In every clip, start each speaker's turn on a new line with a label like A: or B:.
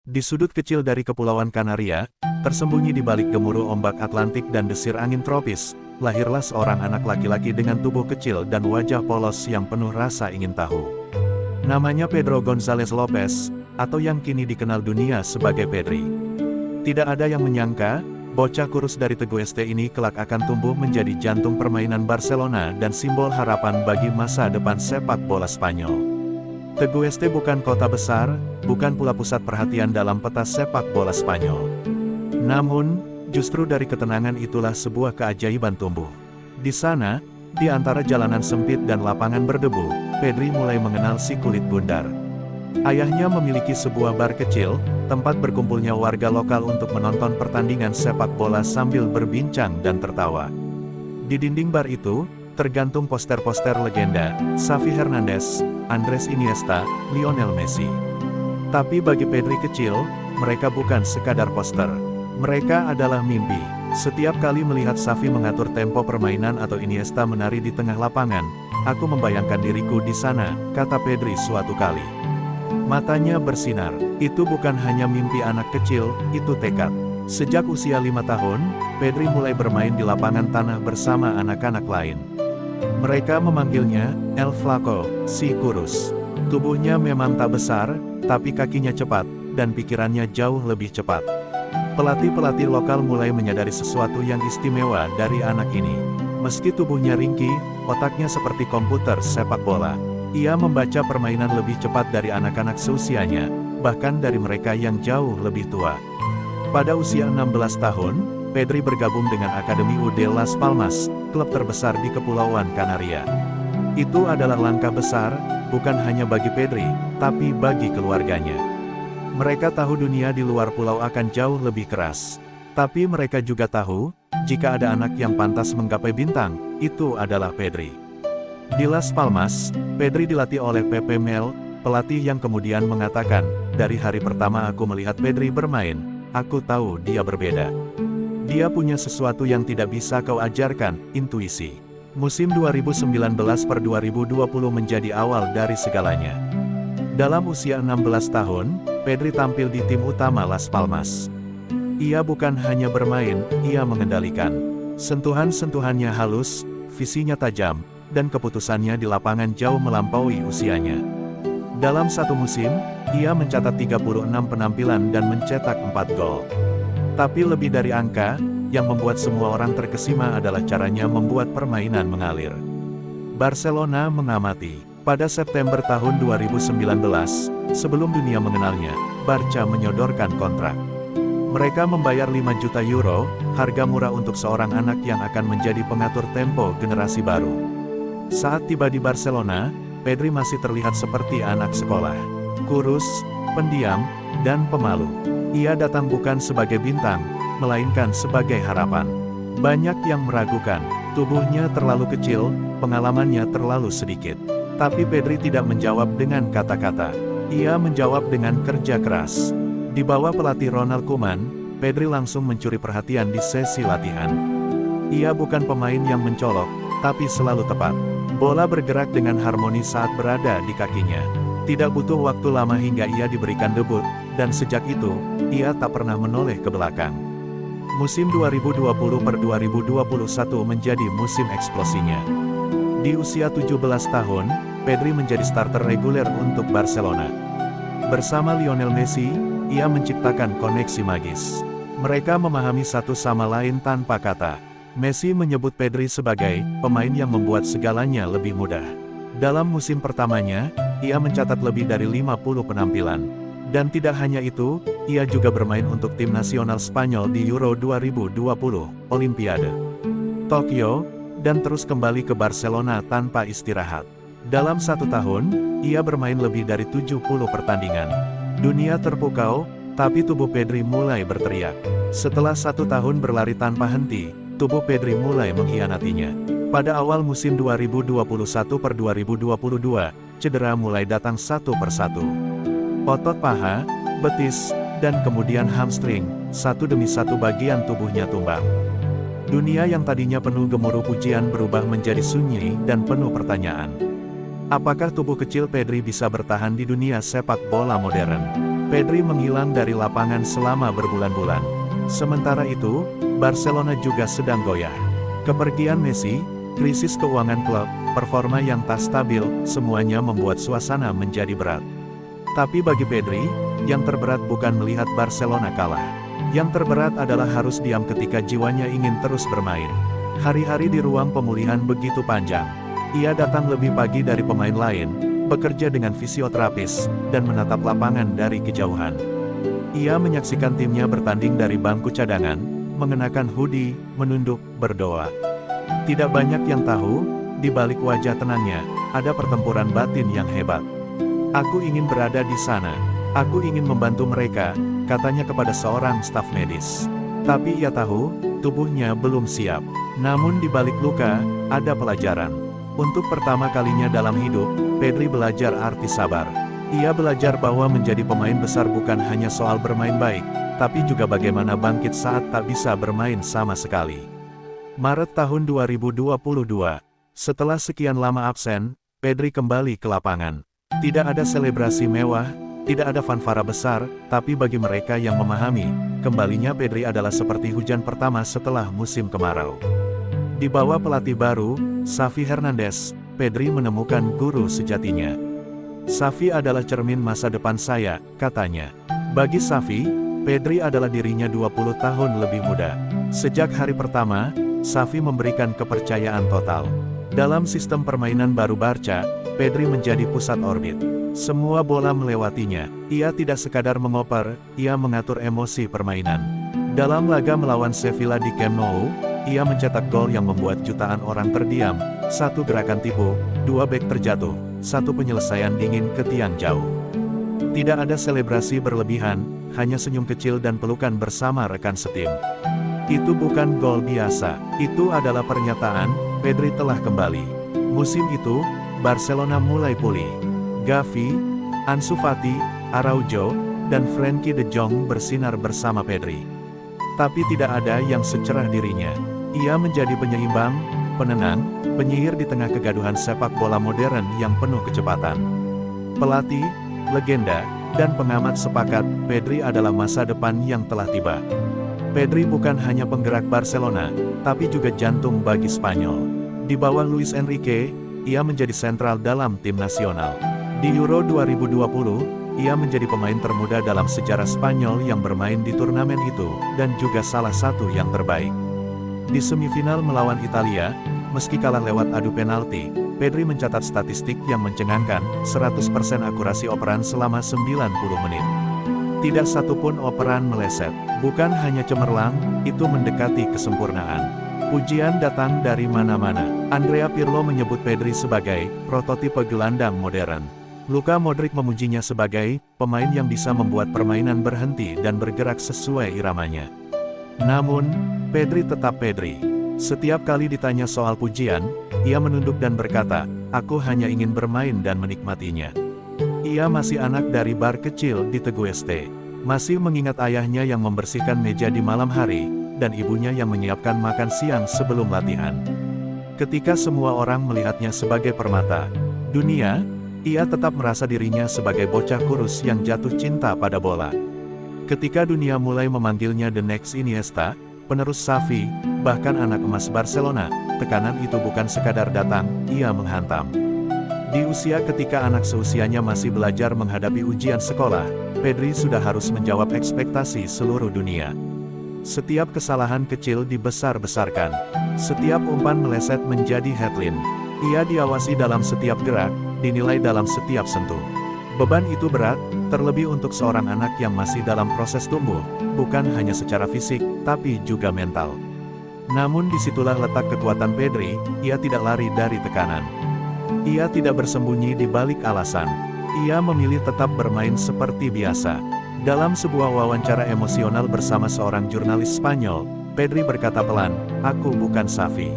A: Di sudut kecil dari Kepulauan Kanaria, tersembunyi di balik gemuruh ombak Atlantik dan desir angin tropis, lahirlah seorang anak laki-laki dengan tubuh kecil dan wajah polos yang penuh rasa ingin tahu. Namanya Pedro González Lopez, atau yang kini dikenal dunia sebagai Pedri. Tidak ada yang menyangka, bocah kurus dari Teguh ST ini kelak akan tumbuh menjadi jantung permainan Barcelona dan simbol harapan bagi masa depan sepak bola Spanyol. Teguh ST bukan kota besar, bukan pula pusat perhatian dalam peta sepak bola Spanyol. Namun, justru dari ketenangan itulah sebuah keajaiban tumbuh. Di sana, di antara jalanan sempit dan lapangan berdebu, Pedri mulai mengenal si kulit bundar. Ayahnya memiliki sebuah bar kecil, tempat berkumpulnya warga lokal untuk menonton pertandingan sepak bola sambil berbincang dan tertawa. Di dinding bar itu, tergantung poster-poster legenda, Xavi Hernandez, Andres Iniesta, Lionel Messi. Tapi bagi Pedri kecil, mereka bukan sekadar poster. Mereka adalah mimpi. Setiap kali melihat Xavi mengatur tempo permainan atau Iniesta menari di tengah lapangan, aku membayangkan diriku di sana, kata Pedri suatu kali. Matanya bersinar. Itu bukan hanya mimpi anak kecil, itu tekad. Sejak usia 5 tahun, Pedri mulai bermain di lapangan tanah bersama anak-anak lain. Mereka memanggilnya El Flaco, si kurus. Tubuhnya memang tak besar, tapi kakinya cepat, dan pikirannya jauh lebih cepat. Pelatih-pelatih lokal mulai menyadari sesuatu yang istimewa dari anak ini. Meski tubuhnya ringkih, otaknya seperti komputer sepak bola. Ia membaca permainan lebih cepat dari anak-anak seusianya, bahkan dari mereka yang jauh lebih tua. Pada usia 16 tahun, Pedri bergabung dengan Akademi UD Las Palmas, klub terbesar di Kepulauan Kanaria. Itu adalah langkah besar, bukan hanya bagi Pedri, tapi bagi keluarganya. Mereka tahu dunia di luar pulau akan jauh lebih keras. Tapi mereka juga tahu, jika ada anak yang pantas menggapai bintang, itu adalah Pedri. Di Las Palmas, Pedri dilatih oleh Pepe Mel, pelatih yang kemudian mengatakan, dari hari pertama aku melihat Pedri bermain, aku tahu dia berbeda. Dia punya sesuatu yang tidak bisa kau ajarkan, intuisi. Musim 2019-2020 menjadi awal dari segalanya. Dalam usia 16 tahun, Pedri tampil di tim utama Las Palmas. Ia bukan hanya bermain, ia mengendalikan. Sentuhan-sentuhannya halus, visinya tajam, dan keputusannya di lapangan jauh melampaui usianya. Dalam satu musim, ia mencatat 36 penampilan dan mencetak 4 gol. Tapi lebih dari angka, yang membuat semua orang terkesima adalah caranya membuat permainan mengalir. Barcelona mengamati. Pada September tahun 2019, sebelum dunia mengenalnya, Barca menyodorkan kontrak. Mereka membayar 5 juta euro, harga murah untuk seorang anak yang akan menjadi pengatur tempo generasi baru. Saat tiba di Barcelona, Pedri masih terlihat seperti anak sekolah. Kurus, pendiam, dan pemalu. Ia datang bukan sebagai bintang, melainkan sebagai harapan. Banyak yang meragukan, tubuhnya terlalu kecil, pengalamannya terlalu sedikit. Tapi Pedri tidak menjawab dengan kata-kata. Ia menjawab dengan kerja keras. Di bawah pelatih Ronald Koeman, Pedri langsung mencuri perhatian di sesi latihan. Ia bukan pemain yang mencolok, tapi selalu tepat. Bola bergerak dengan harmoni saat berada di kakinya. Tidak butuh waktu lama hingga ia diberikan debut, dan sejak itu, ia tak pernah menoleh ke belakang. Musim 2020-2021 menjadi musim eksplosinya. Di usia 17 tahun, Pedri menjadi starter reguler untuk Barcelona. Bersama Lionel Messi, ia menciptakan koneksi magis. Mereka memahami satu sama lain tanpa kata. Messi menyebut Pedri sebagai pemain yang membuat segalanya lebih mudah. Dalam musim pertamanya, ia mencatat lebih dari 50 penampilan. Dan tidak hanya itu, ia juga bermain untuk tim nasional Spanyol di Euro 2020, Olimpiade Tokyo, dan terus kembali ke Barcelona tanpa istirahat. Dalam 1 tahun, ia bermain lebih dari 70 pertandingan. Dunia terpukau, tapi tubuh Pedri mulai berteriak. Setelah 1 tahun berlari tanpa henti, tubuh Pedri mulai mengkhianatinya. Pada awal musim 2021-2022, cedera mulai datang satu persatu. Otot paha, betis, dan kemudian hamstring, satu demi satu bagian tubuhnya tumbang. Dunia yang tadinya penuh gemuruh pujian berubah menjadi sunyi dan penuh pertanyaan. Apakah tubuh kecil Pedri bisa bertahan di dunia sepak bola modern? Pedri menghilang dari lapangan selama berbulan-bulan. Sementara itu, Barcelona juga sedang goyah. Kepergian Messi, krisis keuangan klub, performa yang tak stabil, semuanya membuat suasana menjadi berat. Tapi bagi Pedri, yang terberat bukan melihat Barcelona kalah. Yang terberat adalah harus diam ketika jiwanya ingin terus bermain. Hari-hari di ruang pemulihan begitu panjang. Ia datang lebih pagi dari pemain lain, bekerja dengan fisioterapis, dan menatap lapangan dari kejauhan. Ia menyaksikan timnya bertanding dari bangku cadangan, mengenakan hoodie, menunduk, berdoa. Tidak banyak yang tahu, di balik wajah tenangnya, ada pertempuran batin yang hebat. Aku ingin berada di sana. Aku ingin membantu mereka, katanya kepada seorang staf medis. Tapi ia tahu, tubuhnya belum siap. Namun di balik luka, ada pelajaran. Untuk pertama kalinya dalam hidup, Pedri belajar arti sabar. Ia belajar bahwa menjadi pemain besar bukan hanya soal bermain baik, tapi juga bagaimana bangkit saat tak bisa bermain sama sekali. Maret tahun 2022, setelah sekian lama absen, Pedri kembali ke lapangan. Tidak ada selebrasi mewah, tidak ada fanfara besar, tapi bagi mereka yang memahami, kembalinya Pedri adalah seperti hujan pertama setelah musim kemarau. Di bawah pelatih baru, Xavi Hernandez, Pedri menemukan guru sejatinya. Xavi adalah cermin masa depan saya, katanya. Bagi Xavi, Pedri adalah dirinya 20 tahun lebih muda. Sejak hari pertama, Xavi memberikan kepercayaan total. Dalam sistem permainan baru Barca, Pedri menjadi pusat orbit. Semua bola melewatinya. Ia tidak sekadar mengoper, ia mengatur emosi permainan. Dalam laga melawan Sevilla di Camp Nou, ia mencetak gol yang membuat jutaan orang terdiam, satu gerakan tipu, dua bek terjatuh, satu penyelesaian dingin ke tiang jauh. Tidak ada selebrasi berlebihan, hanya senyum kecil dan pelukan bersama rekan setim. Itu bukan gol biasa, itu adalah pernyataan, Pedri telah kembali. Musim itu, Barcelona mulai pulih. Gavi, Ansu Fati, Araujo, dan Frenkie de Jong bersinar bersama Pedri. Tapi tidak ada yang secerah dirinya. Ia menjadi penyeimbang, penenang, penyihir di tengah kegaduhan sepak bola modern yang penuh kecepatan. Pelatih, legenda, dan pengamat sepakat, Pedri adalah masa depan yang telah tiba. Pedri bukan hanya penggerak Barcelona, tapi juga jantung bagi Spanyol. Di bawah Luis Enrique, ia menjadi sentral dalam tim nasional. Di Euro 2020, ia menjadi pemain termuda dalam sejarah Spanyol yang bermain di turnamen itu, dan juga salah satu yang terbaik. Di semifinal melawan Italia, meski kalah lewat adu penalti, Pedri mencatat statistik yang mencengangkan, 100% akurasi operan selama 90 menit. Tidak satupun operan meleset, bukan hanya cemerlang, itu mendekati kesempurnaan. Pujian datang dari mana-mana. Andrea Pirlo menyebut Pedri sebagai prototipe gelandang modern. Luka Modric memujinya sebagai pemain yang bisa membuat permainan berhenti dan bergerak sesuai iramanya. Namun, Pedri tetap Pedri. Setiap kali ditanya soal pujian, ia menunduk dan berkata, "Aku hanya ingin bermain dan menikmatinya." Ia masih anak dari bar kecil di Teguh Este. Masih mengingat ayahnya yang membersihkan meja di malam hari, dan ibunya yang menyiapkan makan siang sebelum latihan. Ketika semua orang melihatnya sebagai permata dunia, ia tetap merasa dirinya sebagai bocah kurus yang jatuh cinta pada bola. Ketika dunia mulai memanggilnya The Next Iniesta, penerus Xavi, bahkan anak emas Barcelona, tekanan itu bukan sekadar datang, ia menghantam. Di usia ketika anak seusianya masih belajar menghadapi ujian sekolah, Pedri sudah harus menjawab ekspektasi seluruh dunia. Setiap kesalahan kecil dibesar-besarkan. Setiap umpan meleset menjadi headline. Ia diawasi dalam setiap gerak, dinilai dalam setiap sentuh. Beban itu berat, terlebih untuk seorang anak yang masih dalam proses tumbuh, bukan hanya secara fisik, tapi juga mental. Namun disitulah letak kekuatan Pedri, ia tidak lari dari tekanan. Ia tidak bersembunyi di balik alasan. Ia memilih tetap bermain seperti biasa. Dalam sebuah wawancara emosional bersama seorang jurnalis Spanyol, Pedri berkata pelan, "Aku bukan Xavi.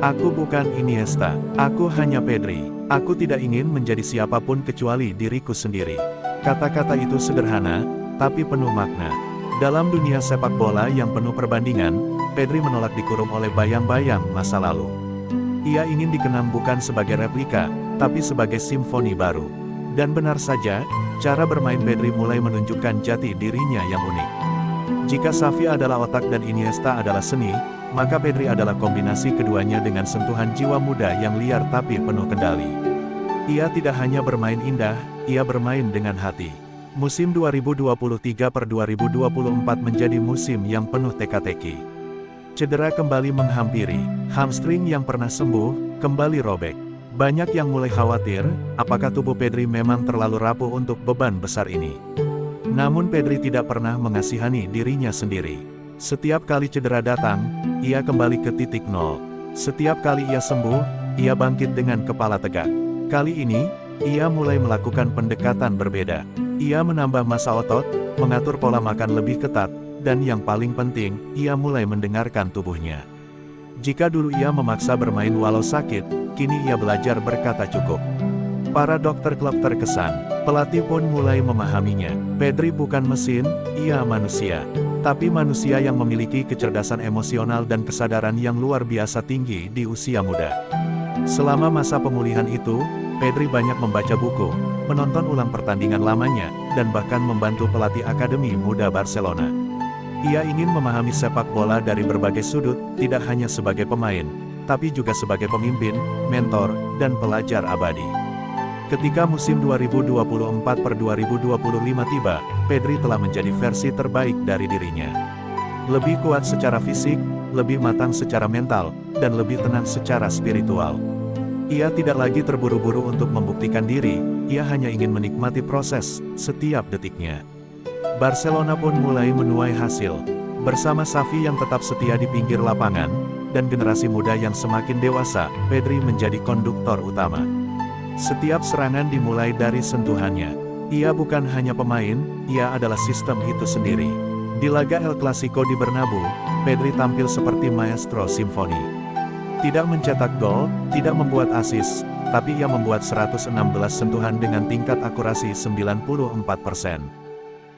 A: Aku bukan Iniesta. Aku hanya Pedri. Aku tidak ingin menjadi siapapun kecuali diriku sendiri." Kata-kata itu sederhana, tapi penuh makna. Dalam dunia sepak bola yang penuh perbandingan, Pedri menolak dikurung oleh bayang-bayang masa lalu. Ia ingin dikenang bukan sebagai replika, tapi sebagai simfoni baru. Dan benar saja, cara bermain Pedri mulai menunjukkan jati dirinya yang unik. Jika Xavi adalah otak dan Iniesta adalah seni, maka Pedri adalah kombinasi keduanya dengan sentuhan jiwa muda yang liar tapi penuh kendali. Ia tidak hanya bermain indah, ia bermain dengan hati. Musim 2023-2024 menjadi musim yang penuh teka-teki. Cedera kembali menghampiri, hamstring yang pernah sembuh, kembali robek. Banyak yang mulai khawatir, apakah tubuh Pedri memang terlalu rapuh untuk beban besar ini. Namun Pedri tidak pernah mengasihani dirinya sendiri. Setiap kali cedera datang, ia kembali ke titik nol. Setiap kali ia sembuh, ia bangkit dengan kepala tegak. Kali ini, ia mulai melakukan pendekatan berbeda. Ia menambah massa otot, mengatur pola makan lebih ketat, dan yang paling penting, ia mulai mendengarkan tubuhnya. Jika dulu ia memaksa bermain walau sakit, kini ia belajar berkata cukup. Para dokter klub terkesan, pelatih pun mulai memahaminya. Pedri bukan mesin, ia manusia. Tapi manusia yang memiliki kecerdasan emosional dan kesadaran yang luar biasa tinggi di usia muda. Selama masa pemulihan itu, Pedri banyak membaca buku, menonton ulang pertandingan lamanya, dan bahkan membantu pelatih Akademi Muda Barcelona. Ia ingin memahami sepak bola dari berbagai sudut, tidak hanya sebagai pemain, tapi juga sebagai pemimpin, mentor, dan pelajar abadi. Ketika musim 2024-2025 tiba, Pedri telah menjadi versi terbaik dari dirinya. Lebih kuat secara fisik, lebih matang secara mental, dan lebih tenang secara spiritual. Ia tidak lagi terburu-buru untuk membuktikan diri, ia hanya ingin menikmati proses, setiap detiknya. Barcelona pun mulai menuai hasil. Bersama Xavi yang tetap setia di pinggir lapangan, dan generasi muda yang semakin dewasa, Pedri menjadi konduktor utama. Setiap serangan dimulai dari sentuhannya. Ia bukan hanya pemain, ia adalah sistem itu sendiri. Di laga El Clasico di Bernabeu, Pedri tampil seperti maestro simfoni. Tidak mencetak gol, tidak membuat assist, tapi ia membuat 116 sentuhan dengan tingkat akurasi 94%.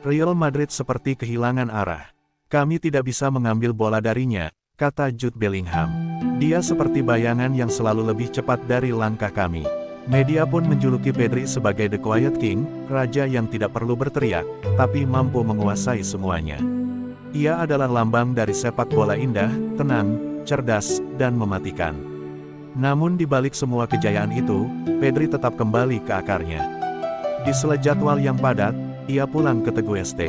A: Real Madrid seperti kehilangan arah. Kami tidak bisa mengambil bola darinya, kata Jude Bellingham. Dia seperti bayangan yang selalu lebih cepat dari langkah kami. Media pun menjuluki Pedri sebagai The Quiet King, raja yang tidak perlu berteriak, tapi mampu menguasai semuanya. Ia adalah lambang dari sepak bola indah, tenang, cerdas, dan mematikan. Namun di balik semua kejayaan itu, Pedri tetap kembali ke akarnya. Di sela jadwal yang padat, ia pulang ke Teguh ST.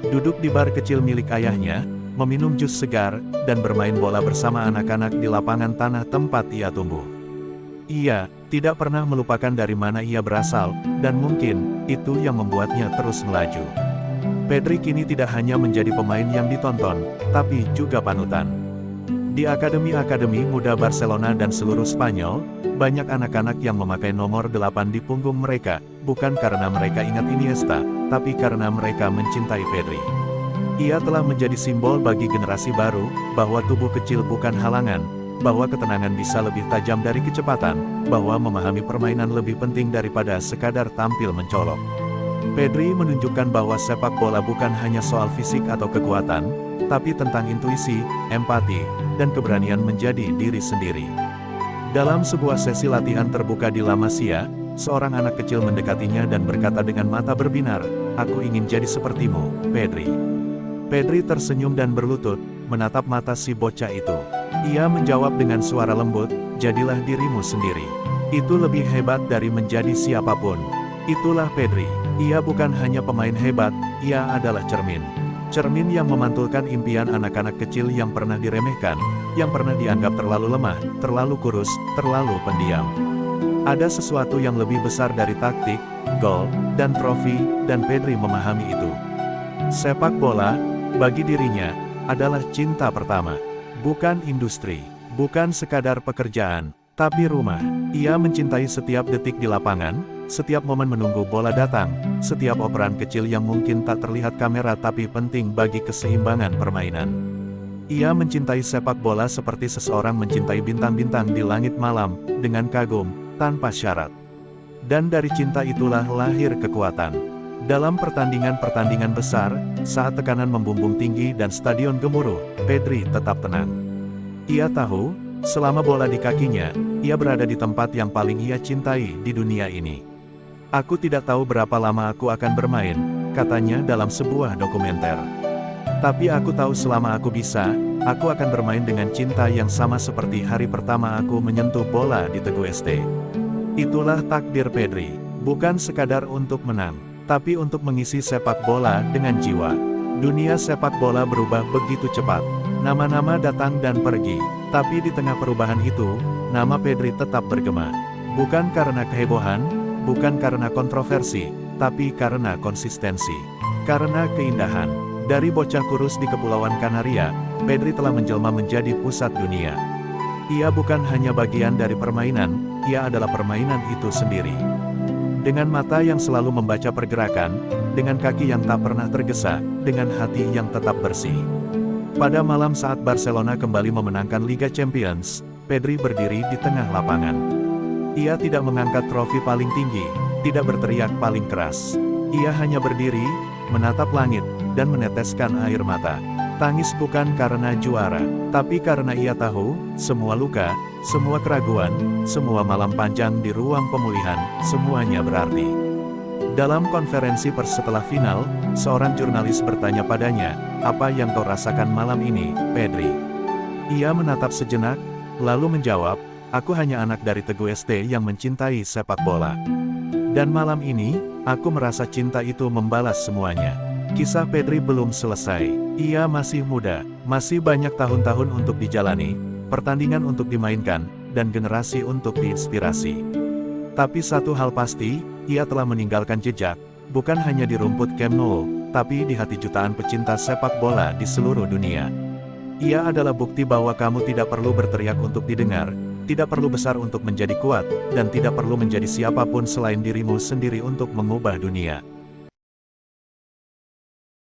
A: Duduk di bar kecil milik ayahnya, meminum jus segar, dan bermain bola bersama anak-anak di lapangan tanah tempat ia tumbuh. Ia tidak pernah melupakan dari mana ia berasal, dan mungkin itu yang membuatnya terus melaju. Pedri kini tidak hanya menjadi pemain yang ditonton, tapi juga panutan. Di Akademi Muda Barcelona dan seluruh Spanyol, banyak anak-anak yang memakai nomor 8 di punggung mereka, bukan karena mereka ingat Iniesta, tapi karena mereka mencintai Pedri. Ia telah menjadi simbol bagi generasi baru, bahwa tubuh kecil bukan halangan, bahwa ketenangan bisa lebih tajam dari kecepatan, bahwa memahami permainan lebih penting daripada sekadar tampil mencolok. Pedri menunjukkan bahwa sepak bola bukan hanya soal fisik atau kekuatan, tapi tentang intuisi, empati, dan keberanian menjadi diri sendiri. Dalam sebuah sesi latihan terbuka di La Masia, seorang anak kecil mendekatinya dan berkata dengan mata berbinar, "Aku ingin jadi sepertimu, Pedri." Pedri tersenyum dan berlutut, menatap mata si bocah itu. Ia menjawab dengan suara lembut, "Jadilah dirimu sendiri. Itu lebih hebat dari menjadi siapapun." Itulah Pedri. Ia bukan hanya pemain hebat, ia adalah cermin. Cermin yang memantulkan impian anak-anak kecil yang pernah diremehkan, yang pernah dianggap terlalu lemah, terlalu kurus, terlalu pendiam. Ada sesuatu yang lebih besar dari taktik, gol, dan trofi, dan Pedri memahami itu. Sepak bola, bagi dirinya, adalah cinta pertama. Bukan industri, bukan sekadar pekerjaan, tapi rumah. Ia mencintai setiap detik di lapangan, setiap momen menunggu bola datang, setiap operan kecil yang mungkin tak terlihat kamera tapi penting bagi keseimbangan permainan. Ia mencintai sepak bola seperti seseorang mencintai bintang-bintang di langit malam, dengan kagum, tanpa syarat. Dan dari cinta itulah lahir kekuatan. Dalam pertandingan-pertandingan besar, saat tekanan membumbung tinggi dan stadion gemuruh, Pedri tetap tenang. Ia tahu, selama bola di kakinya, ia berada di tempat yang paling ia cintai di dunia ini. Aku tidak tahu berapa lama aku akan bermain, katanya dalam sebuah dokumenter. Tapi aku tahu selama aku bisa, aku akan bermain dengan cinta yang sama seperti hari pertama aku menyentuh bola di Teguh ST. Itulah takdir Pedri, bukan sekadar untuk menang, tapi untuk mengisi sepak bola dengan jiwa. Dunia sepak bola berubah begitu cepat, nama-nama datang dan pergi, tapi di tengah perubahan itu, nama Pedri tetap bergema. Bukan karena kehebohan, bukan karena kontroversi, tapi karena konsistensi. Karena keindahan, dari bocah kurus di Kepulauan Kanaria, Pedri telah menjelma menjadi pusat dunia. Ia bukan hanya bagian dari permainan, ia adalah permainan itu sendiri. Dengan mata yang selalu membaca pergerakan, dengan kaki yang tak pernah tergesa, dengan hati yang tetap bersih. Pada malam saat Barcelona kembali memenangkan Liga Champions, Pedri berdiri di tengah lapangan. Ia tidak mengangkat trofi paling tinggi, tidak berteriak paling keras. Ia hanya berdiri, menatap langit, dan meneteskan air mata. Tangis bukan karena juara, tapi karena ia tahu, semua luka, semua keraguan, semua malam panjang di ruang pemulihan, semuanya berarti. Dalam konferensi pers setelah final, seorang jurnalis bertanya padanya, "Apa yang kau rasakan malam ini, Pedri?" Ia menatap sejenak, lalu menjawab, "Aku hanya anak dari Teguh ST yang mencintai sepak bola. Dan malam ini, aku merasa cinta itu membalas semuanya." Kisah Pedri belum selesai. Ia masih muda, masih banyak tahun-tahun untuk dijalani, pertandingan untuk dimainkan, dan generasi untuk diinspirasi. Tapi satu hal pasti, ia telah meninggalkan jejak, bukan hanya di rumput Camp Nou, tapi di hati jutaan pecinta sepak bola di seluruh dunia. Ia adalah bukti bahwa kamu tidak perlu berteriak untuk didengar, tidak perlu besar untuk menjadi kuat, dan tidak perlu menjadi siapapun selain dirimu sendiri untuk mengubah dunia.